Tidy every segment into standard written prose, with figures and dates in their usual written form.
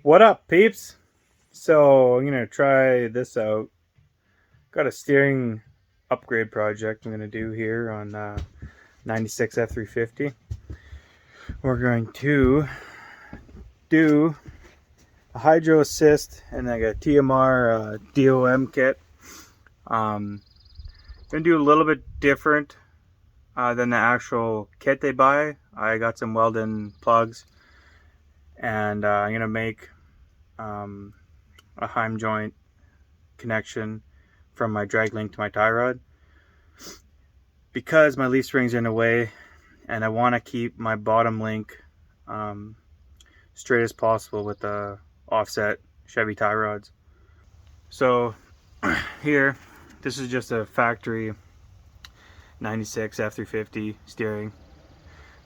What up, peeps? So I'm gonna try this out. Got a steering upgrade project I'm gonna do here on 96 F350. We're going to do a hydro assist and like a TMR DOM kit. Gonna do a little bit different than the actual kit they buy. I got some welded plugs, and I'm gonna make a Heim joint connection from my drag link to my tie rod, because my leaf springs are in the way and I want to keep my bottom link straight as possible with the offset Chevy tie rods. So here, this is just a factory 96 F350 steering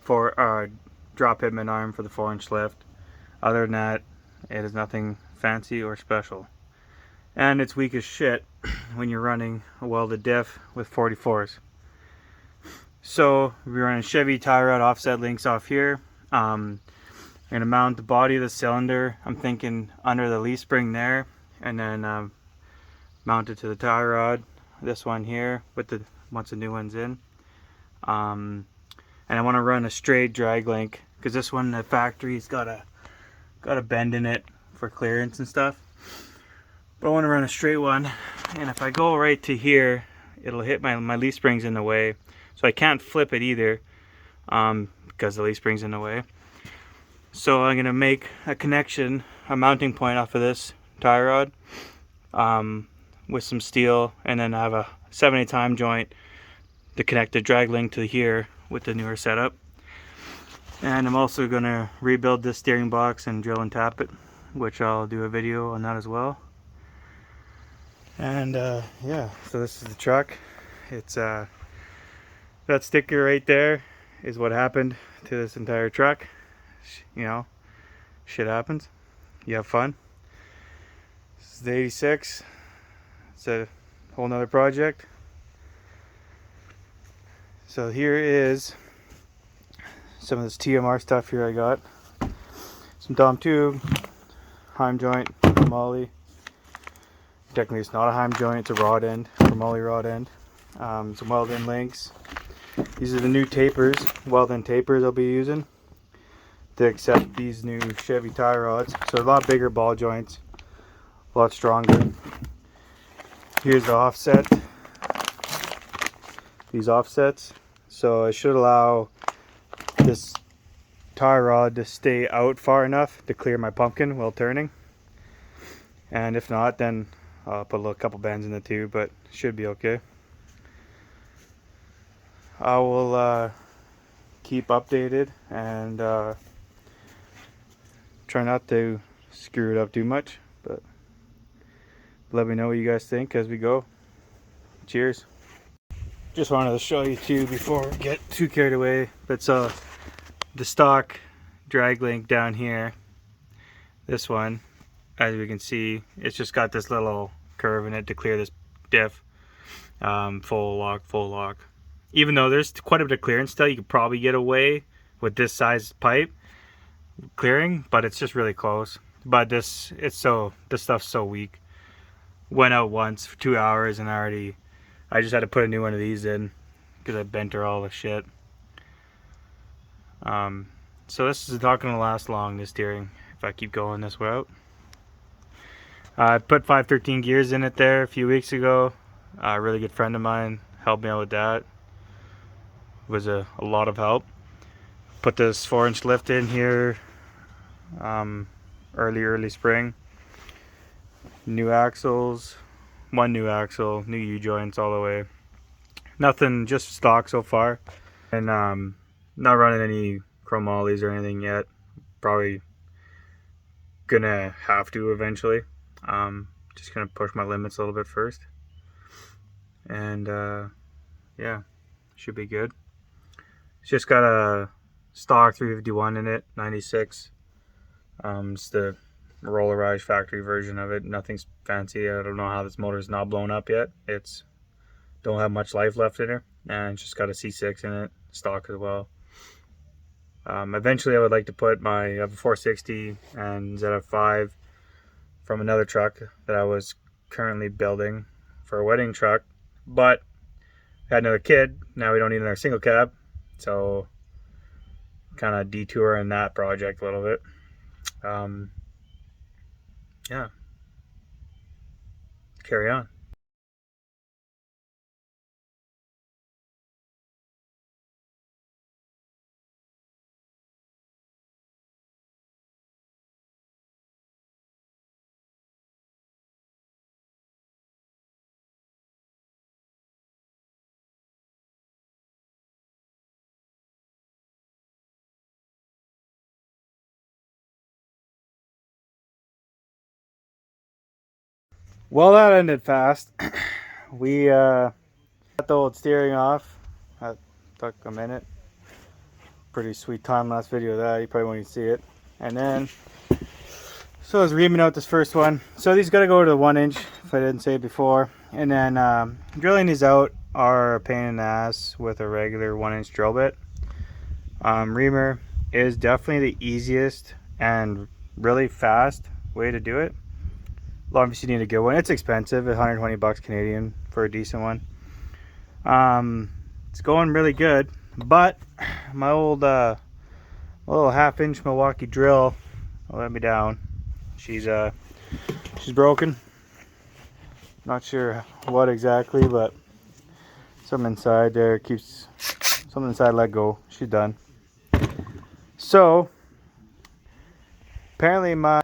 for drop hitman arm for the 4-inch lift. Other than that, it is nothing fancy or special, and it's weak as shit when you're running a welded diff with 44s. So we're running Chevy tie rod offset links off here. I'm going to mount the body of the cylinder, I'm thinking under the leaf spring there, and then mount it to the tie rod, this one here, with the once the new one's in. And I want to run a straight drag link, because this one, the factory's got a bend in it for clearance and stuff. But I want to run a straight one, and if I go right to here, it'll hit my leaf springs in the way. So I can't flip it either, because the leaf spring's in the way. So I'm going to make a connection, a mounting point off of this tie rod with some steel, and then I have a 7/8 Heim joint to connect the drag link to here with the newer setup. And I'm also going to rebuild this steering box and drill and tap it, which I'll do a video on that as well. And yeah, so this is the truck. It's that sticker right there is what happened to this entire truck. You know, shit happens. You have fun. This is the 86. It's a whole nother project. So here is some of this TMR stuff here I got. Some Dom tube, Heim joint, chromoly. Technically it's not a Heim joint, it's a rod end, chromoly rod end. Some welded links. These are the new tapers, welded tapers I'll be using to accept these new Chevy tie rods. So a lot bigger ball joints, a lot stronger. Here's the offset, these offsets. So it should allow this tie rod to stay out far enough to clear my pumpkin while turning. And if not, then I'll put a couple bends in the tube, but it should be okay. I will keep updated and try not to screw it up too much, but let me know what you guys think as we go. Cheers. Just wanted to show you too before we get too carried away, but so the stock drag link down here, this one, as we can see, it's just got this little curve in it to clear this diff. Full lock. Even though there's quite a bit of clearance still, you could probably get away with this size pipe clearing, but it's just really close. But this stuff's so weak. Went out once for 2 hours and I just had to put a new one of these in because I bent her all the shit. So this is not gonna last long, this steering, if I keep going this route. I put 513 gears in it there a few weeks ago. A really good friend of mine helped me out with that. It was a lot of help. Put this 4-inch lift in here early spring. New axles, one new axle, new U-joints all the way. Nothing, just stock so far. And not running any chromolys or anything yet. Probably gonna have to eventually. Just gonna push my limits a little bit first. And yeah, should be good. It's just got a stock 351 in it, 96. It's the rollerized factory version of it. Nothing's fancy. I don't know how this motor's not blown up yet. It's don't have much life left in it, and it's just got a C6 in it, stock as well. Eventually I would like to put my 460 and ZF5 from another truck that I was currently building for a wedding truck, but I had another kid. Now we don't need another single cab, so kind of detouring that project a little bit. Yeah, carry on. Well, that ended fast. We got the old steering off. That took a minute. Pretty sweet time last video of that. You probably won't even see it. And then, so I was reaming out this first one. So these got to go to the 1-inch, if I didn't say it before. And then drilling these out are a pain in the ass with a regular 1-inch drill bit. Reamer is definitely the easiest and really fast way to do it. Obviously you need a good one. It's expensive, 120 bucks Canadian for a decent one. It's going really good, but my old little 1/2-inch Milwaukee drill let me down. She's broken. Not sure what exactly, but something inside there keeps something inside let go. She's done. So apparently my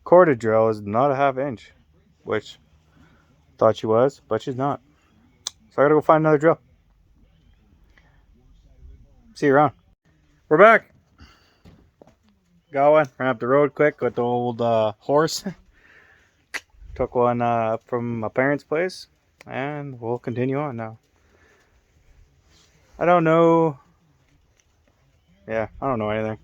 corded drill is not a 1/2-inch, which I thought she was, but she's not. So I gotta go find another drill. See you around. We're back. Got one. Ran up the road quick with the old horse. Took one from my parents' place, and we'll continue on now. I don't know. Yeah, I don't know anything.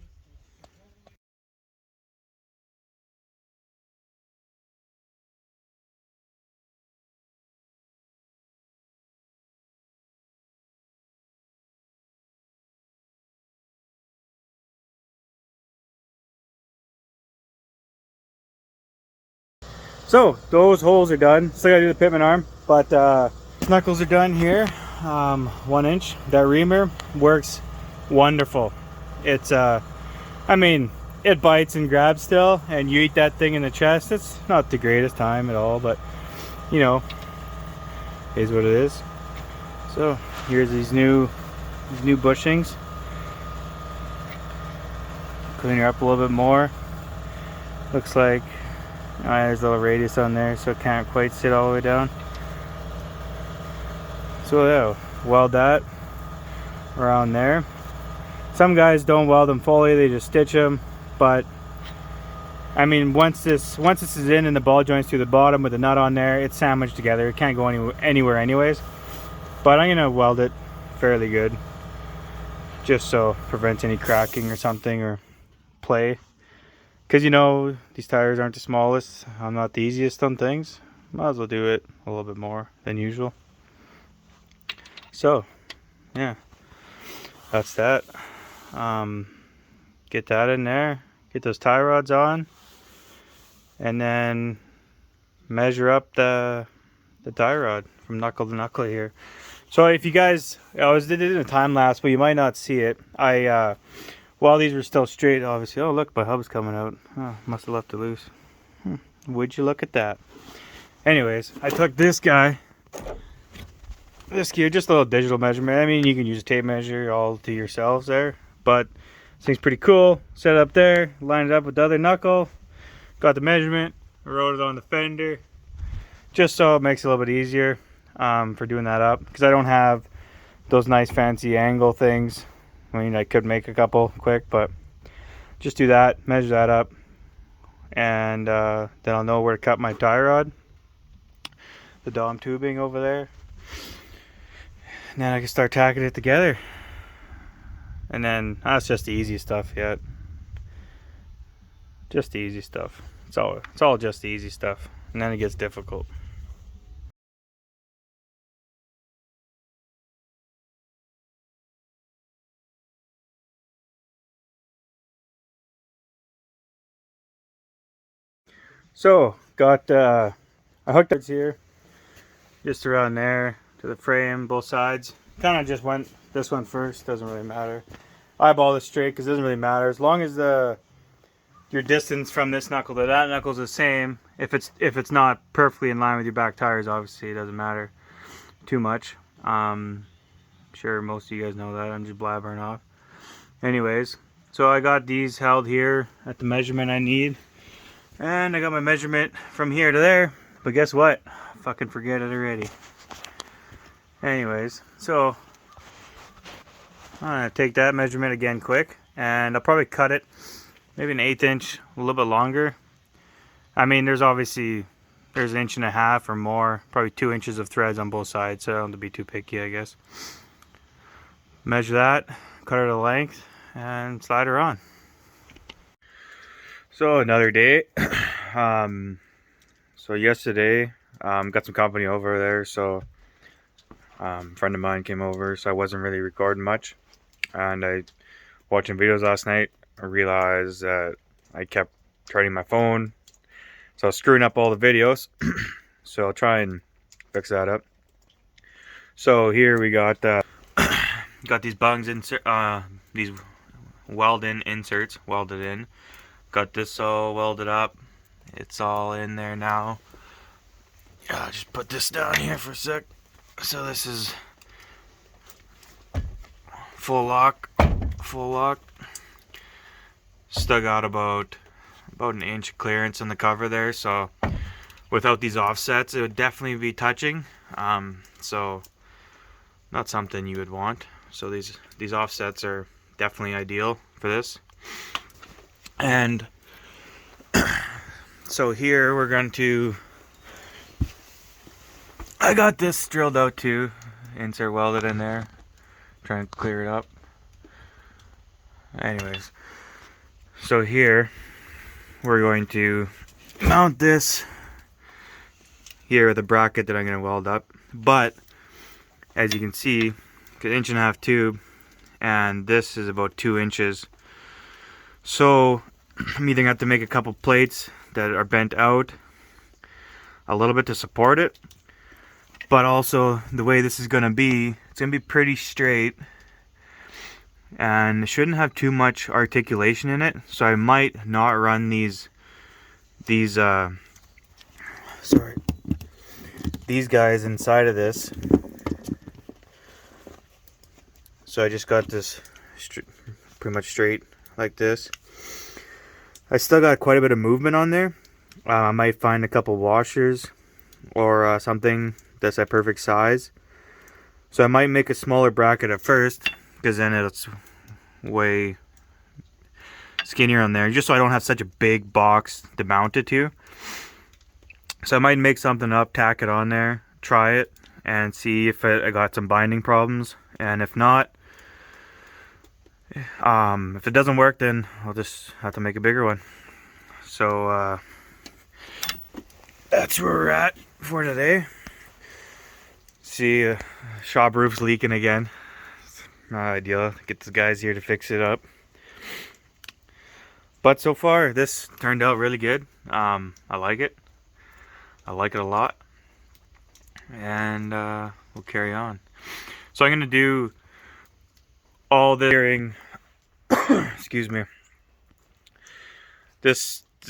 So those holes are done. Still gotta do the pitman arm, but knuckles are done here. 1-inch. That reamer works wonderful. It's I mean, it bites and grabs still, and you eat that thing in the chest. It's not the greatest time at all, but you know, is what it is. So here's these new bushings. Clean her up a little bit more. Looks like there's a little radius on there, so it can't quite sit all the way down. So yeah, weld that around there. Some guys don't weld them fully; they just stitch them. But I mean, once this is in and the ball joints through the bottom with the nut on there, it's sandwiched together. It can't go anywhere anyways. But I'm gonna weld it fairly good, just so it prevents any cracking or something or play. Because you know, these tires aren't the smallest. I'm not the easiest on things. Might as well do it a little bit more than usual. So, yeah, that's that. Get that in there. Get those tie rods on. And then measure up the tie rod from knuckle to knuckle here. So if you guys, I was did it in a time lapse, but you might not see it. While these were still straight, obviously, oh look, my hub's coming out. Oh, must have left it loose. Would you look at that? Anyways, I took this gear, just a little digital measurement. I mean, you can use a tape measure all to yourselves there, but this thing's pretty cool. Set it up there, line it up with the other knuckle, got the measurement, wrote it on the fender, just so it makes it a little bit easier for doing that up, because I don't have those nice fancy angle things. I mean, I could make a couple quick, but just do that, measure that up, and then I'll know where to cut my tie rod, the Dom tubing over there, and then I can start tacking it together. And then that's just the easy stuff yet. Just the easy stuff. It's all just the easy stuff, and then it gets difficult. So got I hooked it here, just around there to the frame, both sides. Kind of just went this one first. Doesn't really matter. Eyeball this straight because it doesn't really matter as long as your distance from this knuckle to that knuckle is the same. If it's not perfectly in line with your back tires, obviously it doesn't matter too much. Sure most of you guys know that. I'm just blabbering off. Anyways, so I got these held here at the measurement I need, and I got my measurement from here to there. But guess what? Fucking forget it already. Anyways, so I'm gonna take that measurement again quick, and I'll probably cut it maybe an 1/8 inch, a little bit longer. I mean, there's an 1.5 inches or more, probably 2 inches of threads on both sides, so I don't have to be too picky, I guess. Measure that, cut her to length, and slide her on. So another day. So yesterday, got some company over there, so a friend of mine came over, so I wasn't really recording much. And I watching videos last night, I realized that I kept turning my phone, so I was screwing up all the videos. So I'll try and fix that up. So here we got these bungs insert, these weld-in inserts welded in. Got this all welded up. It's all in there now. Yeah, I'll just put this down here for a sec. So this is full lock. Still got about 1 inch clearance in the cover there, so without these offsets it would definitely be touching. So not something you would want. So these offsets are definitely ideal for this. And so here we're going to, I got this drilled out too, insert welded in there, trying to clear it up. Anyways, so here we're going to mount this here with a bracket that I'm going to weld up. But as you can see, it's an 1.5 inch tube, and this is about 2 inches. So I'm either going to have to make a couple plates that are bent out a little bit to support it, but also the way this is going to be, it's going to be pretty straight, and it shouldn't have too much articulation in it. So I might not run these guys inside of this. So I just got this pretty much straight like this. I still got quite a bit of movement on there. I might find a couple washers or something that's that perfect size. So I might make a smaller bracket at first, because then it's way skinnier on there, just so I don't have such a big box to mount it to. So I might make something up, tack it on there, try it, and see if I got some binding problems. And if not, if it doesn't work, then I'll just have to make a bigger one. So that's where we're at for today. See, shop roof's leaking again. It's not ideal. Get the guys here to fix it up. But so far, this turned out really good. I like it. I like it a lot. And we'll carry on. So I'm going to do all the steering, excuse me, the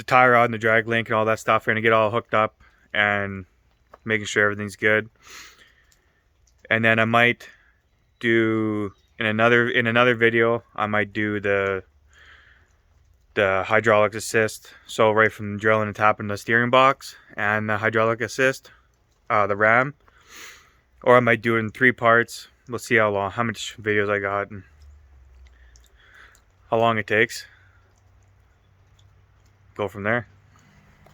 tie rod and the drag link and all that stuff. We're going to get all hooked up and making sure everything's good. And then I might do in another video, I might do the hydraulic assist. So right from drilling and tapping the steering box and the hydraulic assist, the ram. Or I might do it in 3 parts. We'll see how much videos I got and how long it takes. Go from there.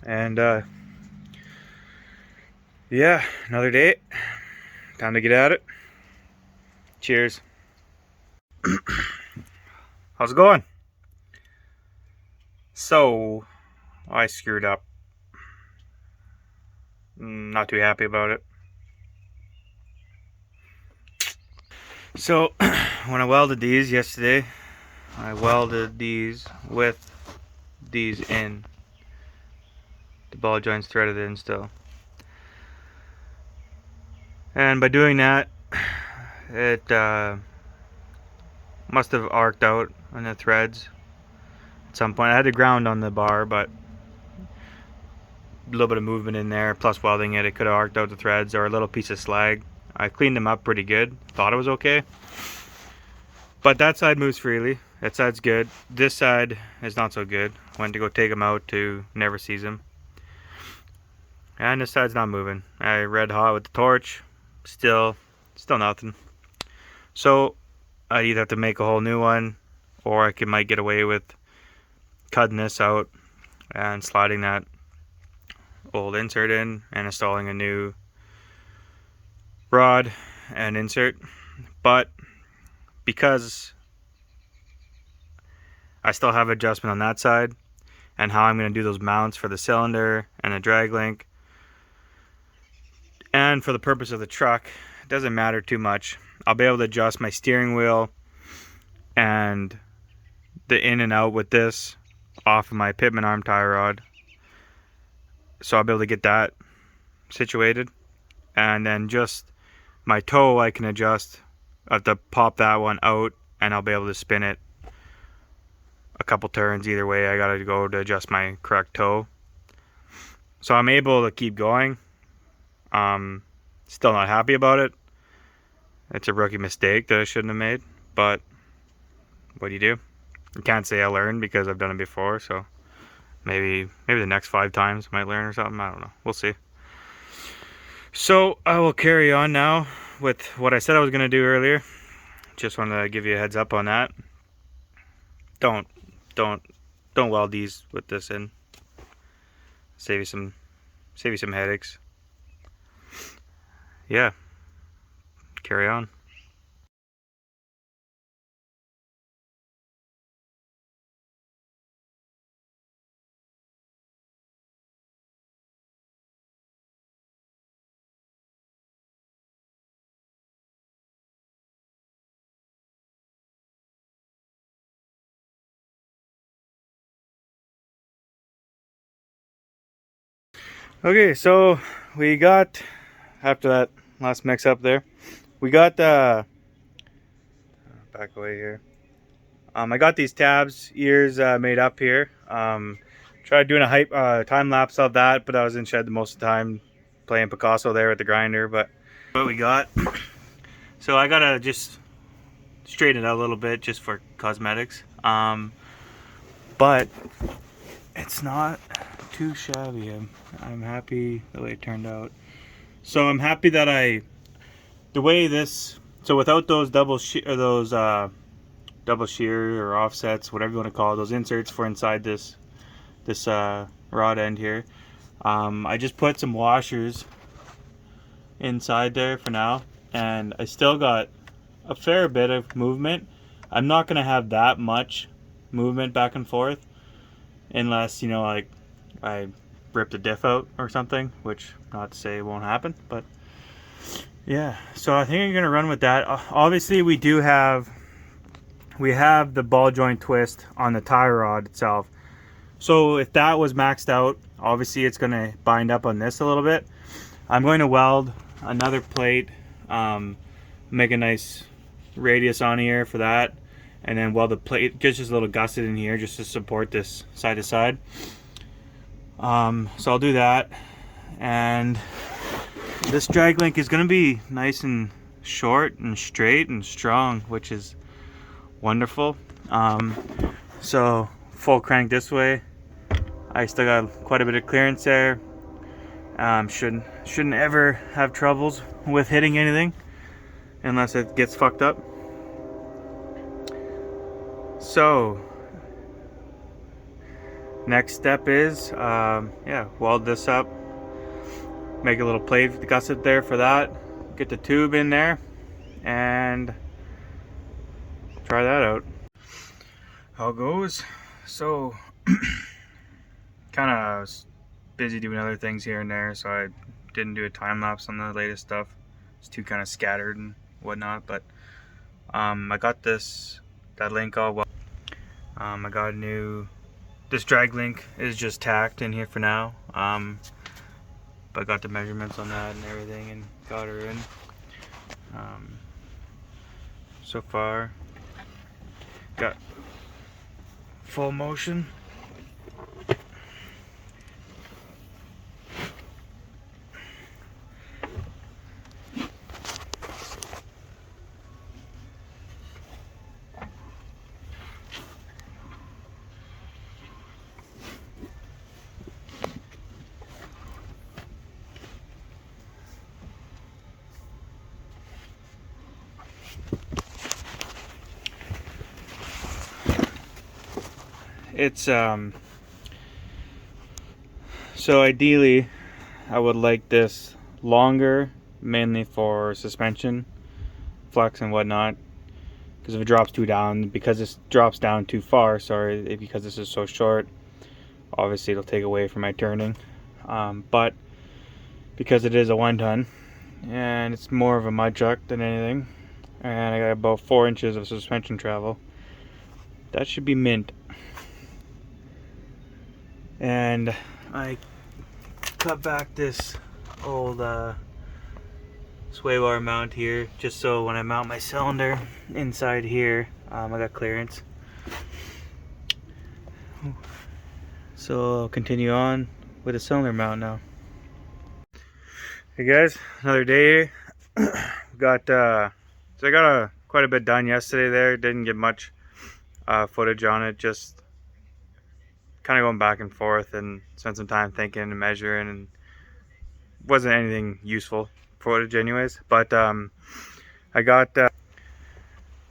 And yeah, another day. Time to get at it. Cheers. How's it going? So, I screwed up. Not too happy about it. So, when I welded these yesterday, I welded these with these in. The ball joints threaded in still. And by doing that, it must have arced out on the threads at some point. I had to ground on the bar, but a little bit of movement in there, plus welding it, it could have arced out the threads or a little piece of slag. I cleaned them up pretty good, thought it was okay. But that side moves freely, that side's good. This side is not so good. Went to go take them out to never sees them. And this side's not moving. I red hot with the torch, still nothing. So I either have to make a whole new one, or I might get away with cutting this out and sliding that old insert in and installing a new rod and insert. But because I still have adjustment on that side and how I'm going to do those mounts for the cylinder and the drag link, and for the purpose of the truck, it doesn't matter too much. I'll be able to adjust my steering wheel and the in and out with this off of my pitman arm tie rod. So I'll be able to get that situated. And then just my toe I can adjust. I have to pop that one out and I'll be able to spin it a couple turns either way. I gotta go to adjust my correct toe. So I'm able to keep going. Still not happy about it. It's a rookie mistake that I shouldn't have made, but what do? You can't say I learned because I've done it before, so maybe the next 5 times I might learn or something. I don't know. We'll see. So I will carry on now with what I said I was going to do earlier. Just wanted to give you a heads up on that. Don't weld these with this in. Save you some headaches. Yeah. Carry on. Okay, so we got, after that last mix up there, we got back away here. I got these tabs ears made up here. Tried doing a time lapse of that, but I was in shed most of the time playing Picasso there with the grinder. But what we got, so I gotta just straighten it out a little bit just for cosmetics. But it's not too shabby. I'm happy the way it turned out. So I'm happy that the way this, so without those double shear or offsets, whatever you want to call it, those inserts for inside this rod end here, I just put some washers inside there for now, and I still got a fair bit of movement. I'm not gonna have that much movement back and forth unless, you know, like I rip the diff out or something, which not to say it won't happen, but yeah. So I think I'm gonna run with that. Obviously we have the ball joint twist on the tie rod itself, so if that was maxed out, obviously it's gonna bind up on this a little bit. I'm going to weld another plate, make a nice radius on here for that, and then weld the plate just a little gusset in here just to support this side to side. So I'll do that, and this drag link is going to be nice and short and straight and strong, which is wonderful. So full crank this way. I still got quite a bit of clearance there. Shouldn't ever have troubles with hitting anything unless it gets fucked up. So next step is weld this up, make a little plate with the gusset there for that, get the tube in there, and try that out. How it goes. So kind of busy doing other things here and there, so I didn't do a time lapse on the latest stuff. It's too kind of scattered and whatnot, but I got that link all well. I got this drag link is just tacked in here for now. But I got the measurements on that and everything and got her in. So far, got full motion. It's so ideally I would like this longer, mainly for suspension flex and whatnot, because if it drops too down, because this drops down too far, sorry, because this is so short, obviously it'll take away from my turning, but because it is a 1-ton and it's more of a mud truck than anything, and I got about 4 inches of suspension travel, that should be mint. And I cut back this old sway bar mount here, just so when I mount my cylinder inside here, I got clearance. So I'll continue on with the cylinder mount now. Hey guys, another day here. So I got quite a bit done yesterday there. Didn't get much footage on it, just kind of going back and forth and spent some time thinking and measuring, and wasn't anything useful footage anyways. But I got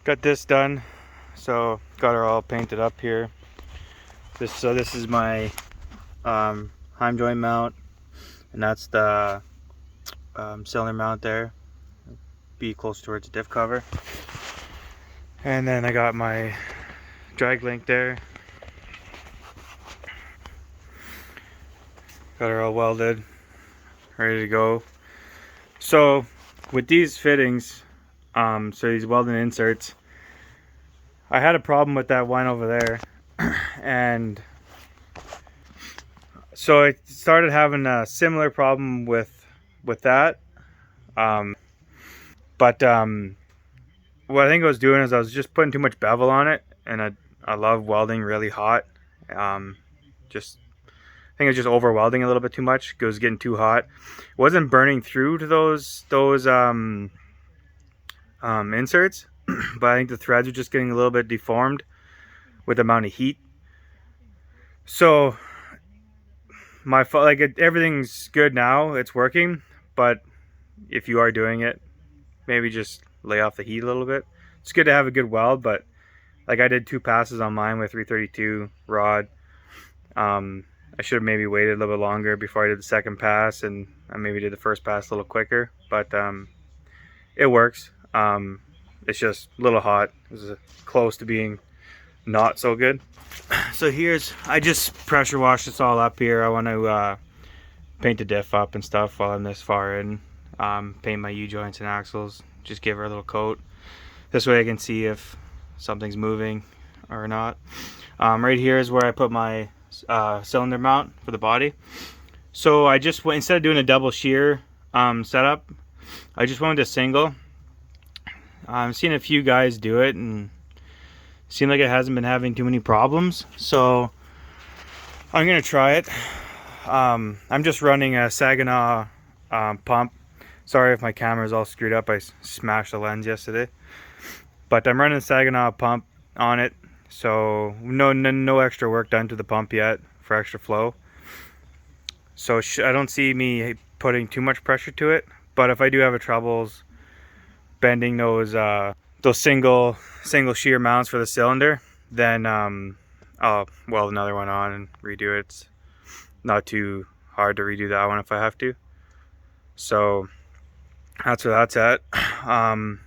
this done, so got her all painted up here. This is my Heim joint mount, and that's the cylinder mount there. Be close towards the diff cover, and then I got my drag link there. Got her all welded, ready to go. So with these fittings, so these welding inserts, I had a problem with that one over there, and so I started having a similar problem with that. But what I think I was doing is I was just putting too much bevel on it, and I love welding really hot. I think it was just over welding a little bit too much. It was getting too hot. It wasn't burning through to those inserts, but I think the threads were just getting a little bit deformed with the amount of heat. So everything's good now. It's working, but if you are doing it, maybe just lay off the heat a little bit. It's good to have a good weld, but like I did 2 passes on mine with 332 rod. I should have maybe waited a little bit longer before I did the second pass, and I maybe did the first pass a little quicker, but it works. It's just a little hot. It was close to being not so good. So I just pressure washed this all up here. I want to paint the diff up and stuff while I'm this far in. Paint my U-joints and axles, just give her a little coat. This way I can see if something's moving or not. Right here is where I put my cylinder mount for the body. So I just went, instead of doing a double shear setup, I just went with a single. I've seen a few guys do it and it seemed like it hasn't been having too many problems, so I'm gonna try it. I'm just running a Saginaw pump. Sorry if my camera is all screwed up, I smashed the lens yesterday, but I'm running a Saginaw pump on it. So no extra work done to the pump yet for extra flow. So I don't see me putting too much pressure to it. But if I do have troubles bending those single shear mounts for the cylinder, then I'll weld another one on and redo it. It's not too hard to redo that one if I have to. So that's where that's at. I'm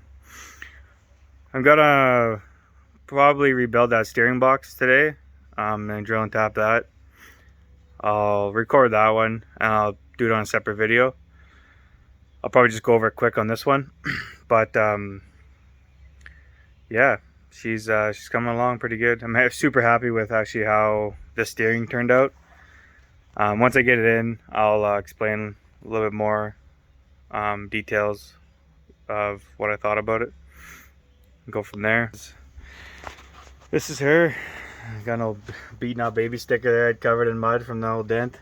gonna probably rebuild that steering box today, and drill and tap that. I'll record that one and I'll do it on a separate video. I'll probably just go over it quick on this one. But yeah, she's coming along pretty good. I'm super happy with actually how the steering turned out. Once I get it in, I'll explain a little bit more details of what I thought about it and go from there. This is her. Got an old beaten up baby sticker there, covered in mud from the old dent.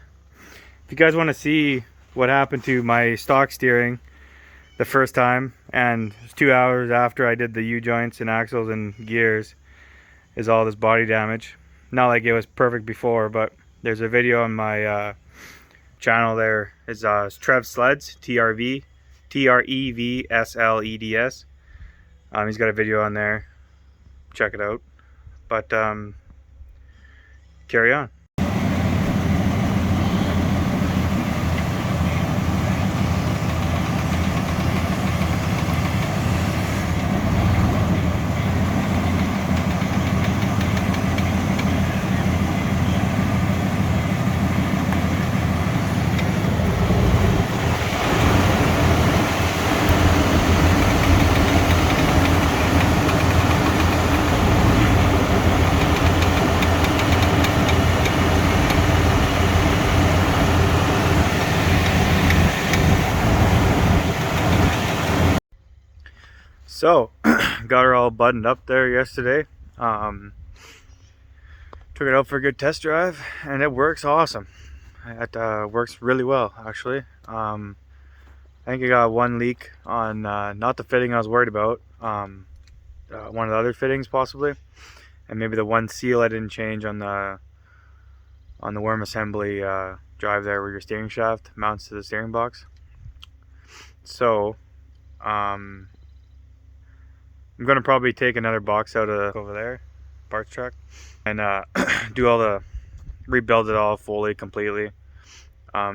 If you guys want to see what happened to my stock steering the first time, and 2 hours after I did the U-joints and axles and gears, is all this body damage. Not like it was perfect before, but there's a video on my channel there. It's Trev Sleds, TREV SLEDS. He's got a video on there. Check it out. But carry on. So, got her all buttoned up there yesterday. Took it out for a good test drive, and it works awesome. It works really well, actually. I think I got one leak on not the fitting I was worried about, one of the other fittings possibly, and maybe the one seal I didn't change on the worm assembly drive there, where your steering shaft mounts to the steering box. So, I'm going to probably take another box out of over there, parts truck, and rebuild it all fully, completely,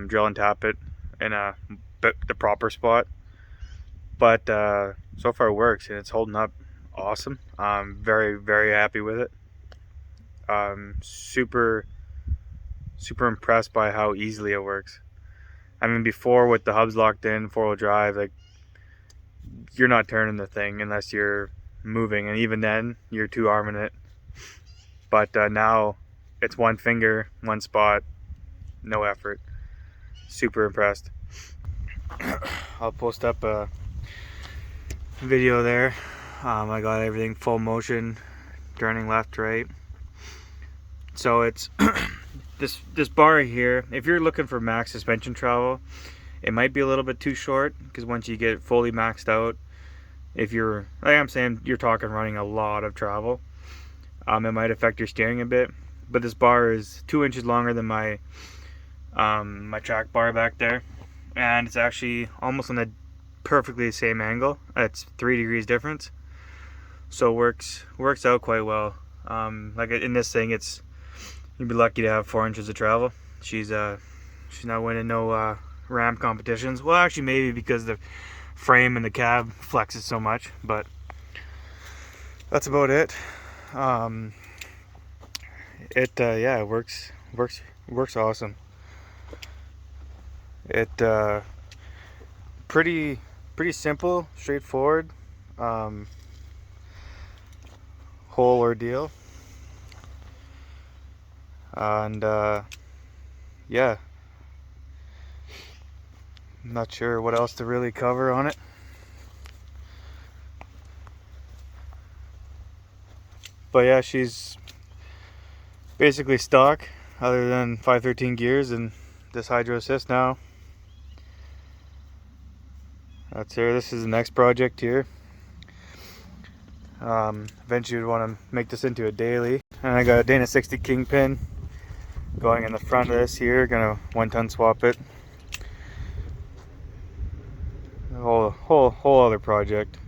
drill and tap it in the proper spot. But so far it works, and it's holding up awesome. I'm very, very happy with it. Super impressed by how easily it works. I mean, before, with the hubs locked in, 4-wheel drive, like, you're not turning the thing unless you're moving, and even then you're 2-arming it. But now it's one finger, one spot, no effort. Super impressed. I'll post up a video there. I got everything full motion, turning left to right. So it's this bar here, if you're looking for max suspension travel, it might be a little bit too short, because once you get fully maxed out, if you're, like I'm saying, you're talking running a lot of travel, it might affect your steering a bit. But this bar is 2 inches longer than my my track bar back there, and it's actually almost on the perfectly same angle. It's 3 degrees difference, so works out quite well. Like in this thing, you'd be lucky to have 4 inches of travel. She's not winning no ram competitions. Well, actually maybe, because the frame and the cab flexes so much, but that's about it. It works awesome. It pretty simple, straightforward whole ordeal, and yeah, I'm not sure what else to really cover on it. But yeah, she's basically stock, other than 513 gears and this hydro assist now. That's her. This is the next project here. Eventually we'd want to make this into a daily. And I got a Dana 60 Kingpin going in the front of this here. Gonna 1-ton swap it. A whole other project.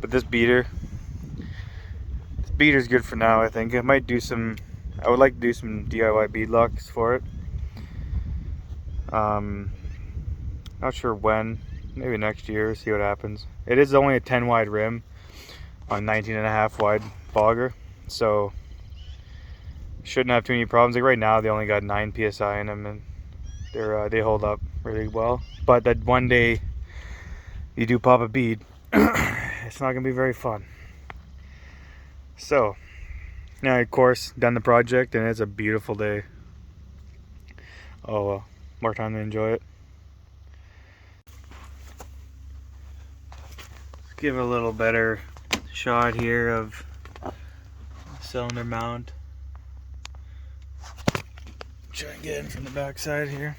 But this beater's good for now. I think I might do some. I would like to do some DIY bead locks for it. Not sure when. Maybe next year. See what happens. It is only a 10 wide rim on 19.5 wide bogger, so shouldn't have too many problems. Like right now, they only got 9 psi in them, and they hold up really well. But that one day you do pop a bead, it's not gonna be very fun. So Now, of course, done the project, and it's a beautiful day. Oh well, more time to enjoy it. Let's give it a little better shot here of cylinder mount. Try and get in from the back side here.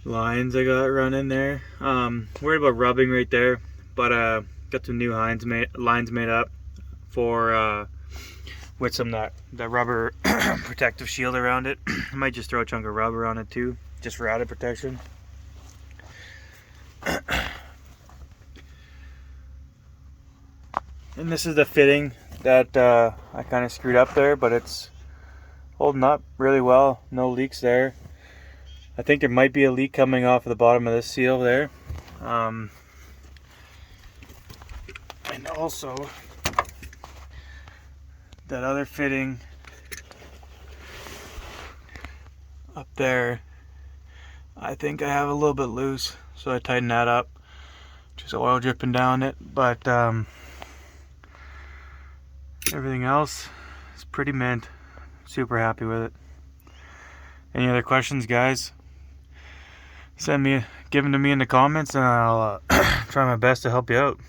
Lines I got running there. Worried about rubbing right there, but got some new lines made up for with some that rubber protective shield around it. I might just throw a chunk of rubber on it too, just for added protection. And this is the fitting that I kind of screwed up there, but it's holding up really well. No leaks there. I think there might be a leak coming off of the bottom of this seal there. And also that other fitting up there, I think I have a little bit loose, so I tightened that up. Just oil dripping down it, but everything else is pretty mint. Super happy with it. Any other questions, guys? Give them to me in the comments, and I'll try my best to help you out.